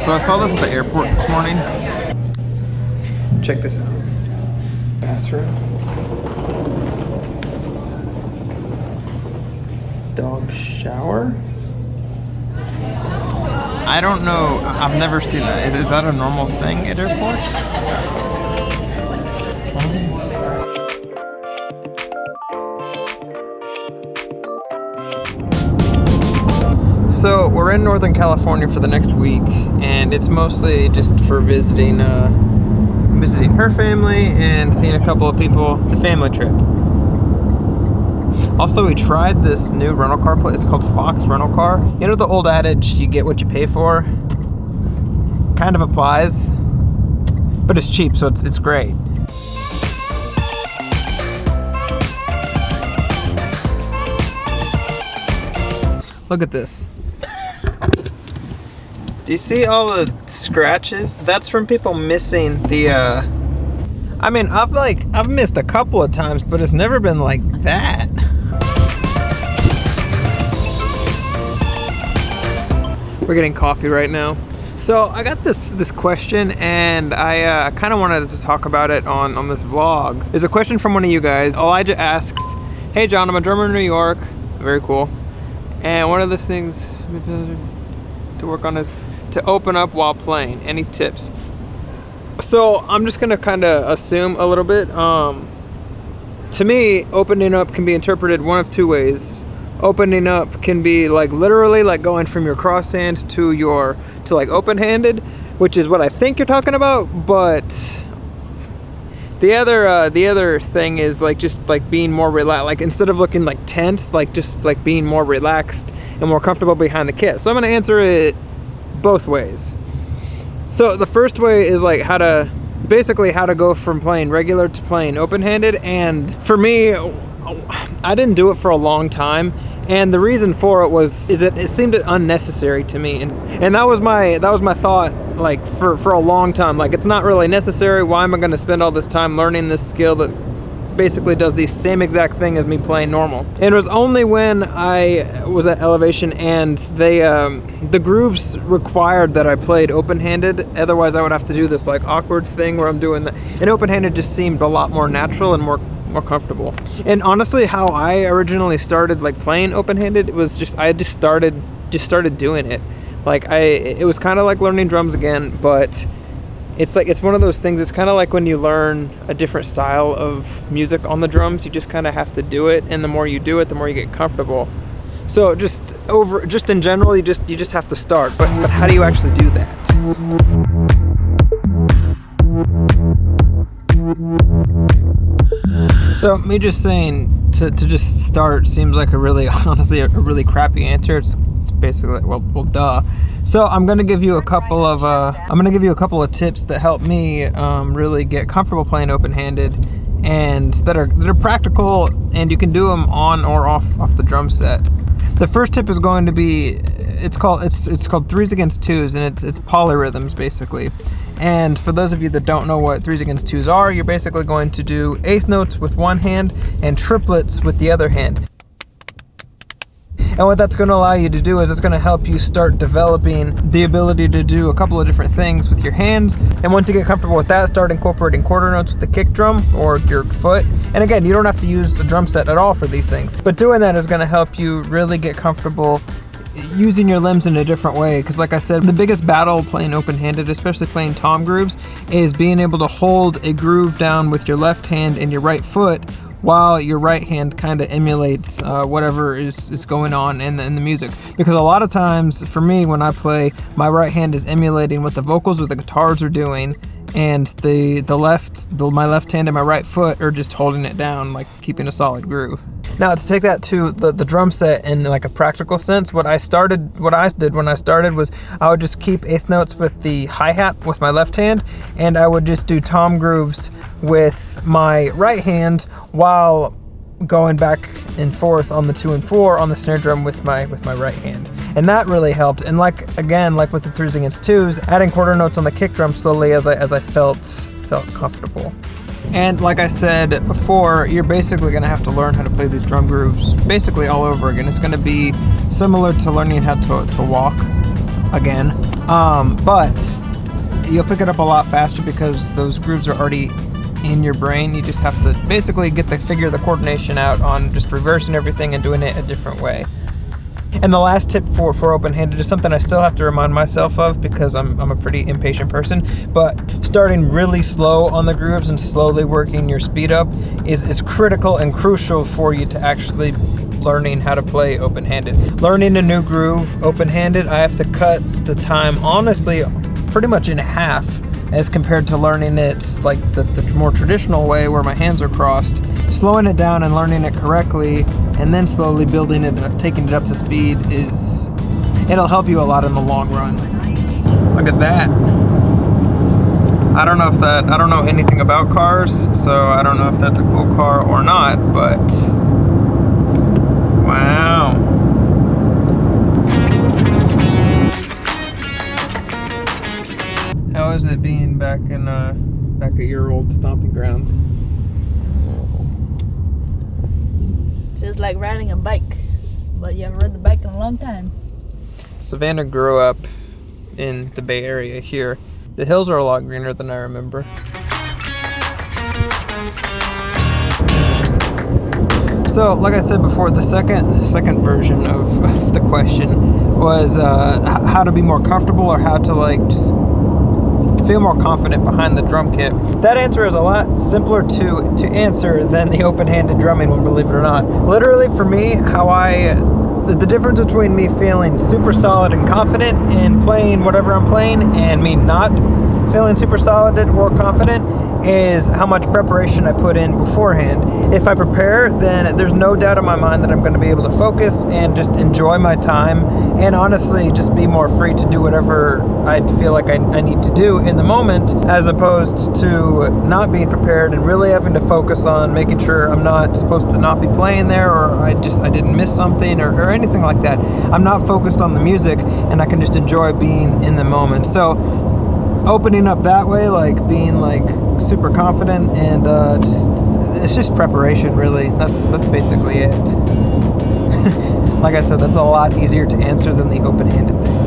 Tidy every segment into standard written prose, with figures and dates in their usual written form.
So I saw this at the airport this morning. Check this out. Bathroom. Dog shower. I don't know. I've never seen that. Is that a normal thing at airports? So we're in Northern California for the next week, and it's mostly just for visiting her family and seeing a couple of people. It's a family trip. Also, we tried this new rental car place. It's called Fox Rental Car. You know the old adage, you get what you pay for? Kind of applies, but it's cheap, so it's great. Look at this. Do you see all the scratches? That's from people missing the, I've missed a couple of times, but it's never been like that. We're getting coffee right now. So I got this question, and I kind of wanted to talk about it on this vlog. There's a question from one of you guys. Elijah asks, "Hey John, I'm a drummer in New York." Very cool. And one of those things to work on is to open up while playing. Any tips? So I'm just gonna kind of assume a little bit. To me, opening up can be interpreted one of two ways. Opening up can be like literally like going from your cross hand to like open-handed, which is what I think you're talking about. But the other thing is like just like being more relaxed, like instead of looking like tense, like just like being more relaxed and more comfortable behind the kit. So I'm gonna answer it both ways. So the first way is like how to go from playing regular to playing open-handed. And for me, I didn't do it for a long time, and the reason for it is that it seemed unnecessary to me, and that was my thought, like for a long time. Like, it's not really necessary. Why am I going to spend all this time learning this skill that basically does the same exact thing as me playing normal? And it was only when I was at Elevation and the grooves required that I played open-handed. Otherwise I would have to do this like awkward thing where I'm doing that, and open-handed just seemed a lot more natural and more comfortable. And honestly, how I originally started like playing open-handed was just I just started doing it. Like it was kind of like learning drums again, but it's one of those things. It's kind of like when you learn a different style of music on the drums, you just kind of have to do it, and the more you do it, the more you get comfortable. So just in general, you just have to start. But how do you actually do that? So me just saying to just start seems like honestly a really crappy answer. It's basically well duh. So I'm gonna give you a couple of tips that help me really get comfortable playing open-handed, and that are practical, and you can do them on or off the drum set. The first tip is going to be it's called 3s against 2s, and it's polyrhythms basically. And for those of you that don't know what 3s against 2s are, you're basically going to do eighth notes with one hand and triplets with the other hand. And what that's going to allow you to do is it's going to help you start developing the ability to do a couple of different things with your hands. And once you get comfortable with that, start incorporating quarter notes with the kick drum or your foot. And again, you don't have to use a drum set at all for these things, but doing that is going to help you really get comfortable using your limbs in a different way. Because like I said, the biggest battle playing open-handed, especially playing tom grooves, is being able to hold a groove down with your left hand and your right foot while your right hand kind of emulates whatever is going on in the music. Because a lot of times for me, when I play, my right hand is emulating what the vocals or the guitars are doing, and my left hand and my right foot are just holding it down, like keeping a solid groove. Now, to take that to the drum set in like a practical sense, what I did when I started was I would just keep eighth notes with the hi-hat with my left hand, and I would just do tom grooves with my right hand while going back and forth on the 2 and 4 on the snare drum with my right hand. And that really helped. And like with the 3s against 2s, adding quarter notes on the kick drum slowly as I felt comfortable. And like I said before, you're basically going to have to learn how to play these drum grooves basically all over again. It's going to be similar to learning how to walk again. But you'll pick it up a lot faster because those grooves are already in your brain. You just have to basically figure the coordination out on just reversing everything and doing it a different way. And the last tip for open-handed is something I still have to remind myself of because I'm a pretty impatient person, but starting really slow on the grooves and slowly working your speed up is critical and crucial for you to actually learning how to play open-handed. Learning a new groove open-handed, I have to cut the time, honestly, pretty much in half as compared to learning it like the more traditional way where my hands are crossed. Slowing it down and learning it correctly and then slowly building it, taking it up to speed it'll help you a lot in the long run. Look at that. I don't know anything about cars, so I don't know if that's a cool car or not, but wow. How is it being back at your old stomping grounds? Feels like riding a bike, but you haven't ridden the bike in a long time. Savannah grew up in the Bay Area here. The hills are a lot greener than I remember. So, like I said before, the second version of the question was how to be more comfortable or how to like just feel more confident behind the drum kit. That answer is a lot simpler to answer than the open-handed drumming one, believe it or not. Literally for me, the difference between me feeling super solid and confident in playing whatever I'm playing and me not feeling super solid or confident is how much preparation I put in beforehand. If I prepare, then there's no doubt in my mind that I'm going to be able to focus and just enjoy my time and honestly just be more free to do whatever I feel like I need to do in the moment, as opposed to not being prepared and really having to focus on making sure I'm not supposed to not be playing there, or I didn't miss something or anything like that. I'm not focused on the music and I can just enjoy being in the moment. So opening up that way, like being like super confident and it's just preparation, really. That's basically it. Like I said, that's a lot easier to answer than the open-handed thing.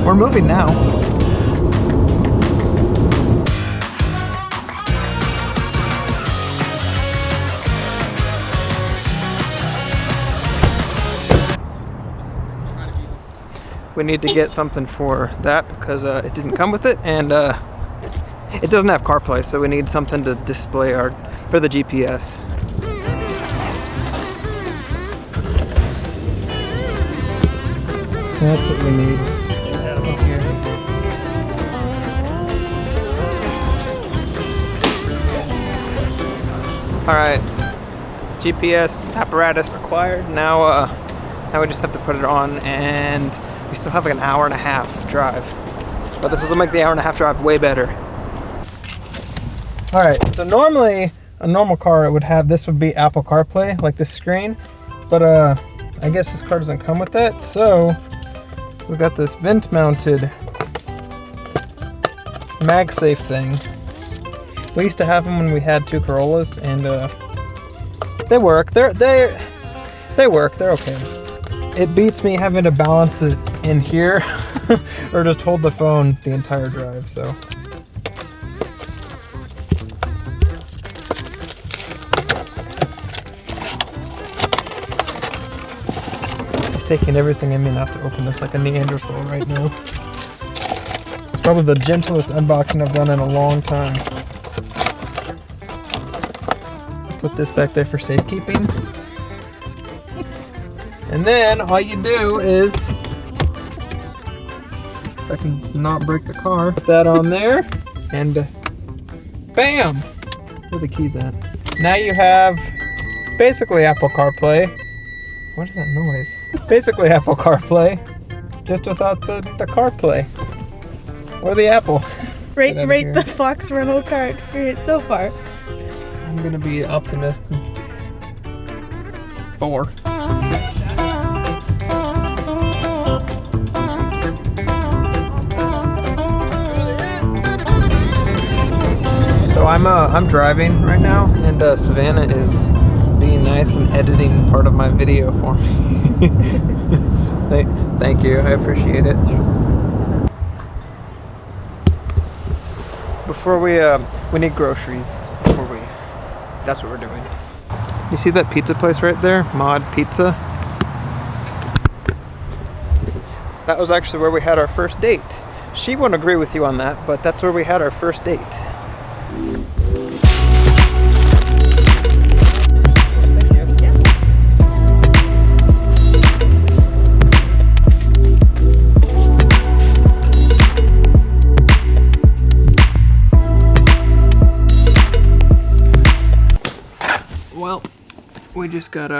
We're moving now. We need to get something for that because it didn't come with it, and it doesn't have CarPlay, so we need something to display for the GPS. That's what we need. All right, GPS apparatus acquired. Now we just have to put it on, and we still have like an hour and a half drive. But this will make the hour and a half drive way better. All right, so normally a normal car would be Apple CarPlay, like this screen, but I guess this car doesn't come with that. So we've got this vent-mounted MagSafe thing. We used to have them when we had two Corollas, and they work. They work. They're okay. It beats me having to balance it in here or just hold the phone the entire drive. So. It's taking everything in me not to open this like a Neanderthal right now. It's probably the gentlest unboxing I've done in a long time. Put this back there for safekeeping. And then all you do is, if I can not break the car, put that on there and bam! Where are the keys at? Now you have basically Apple CarPlay. What is that noise? Basically Apple CarPlay, just without the CarPlay. Or the Apple. Rate the Fox rental car experience so far. I'm gonna be optimistic. 4. So I'm driving right now, and Savannah is being nice and editing part of my video for me. Thank you. I appreciate it. Yes. Before we need groceries. That's what we're doing. You see that pizza place right there? Mod Pizza. That was actually where we had our first date. She won't agree with you on that, but that's where we had our first date. Well, we just got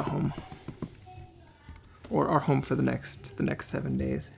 home, or are home for the next 7 days.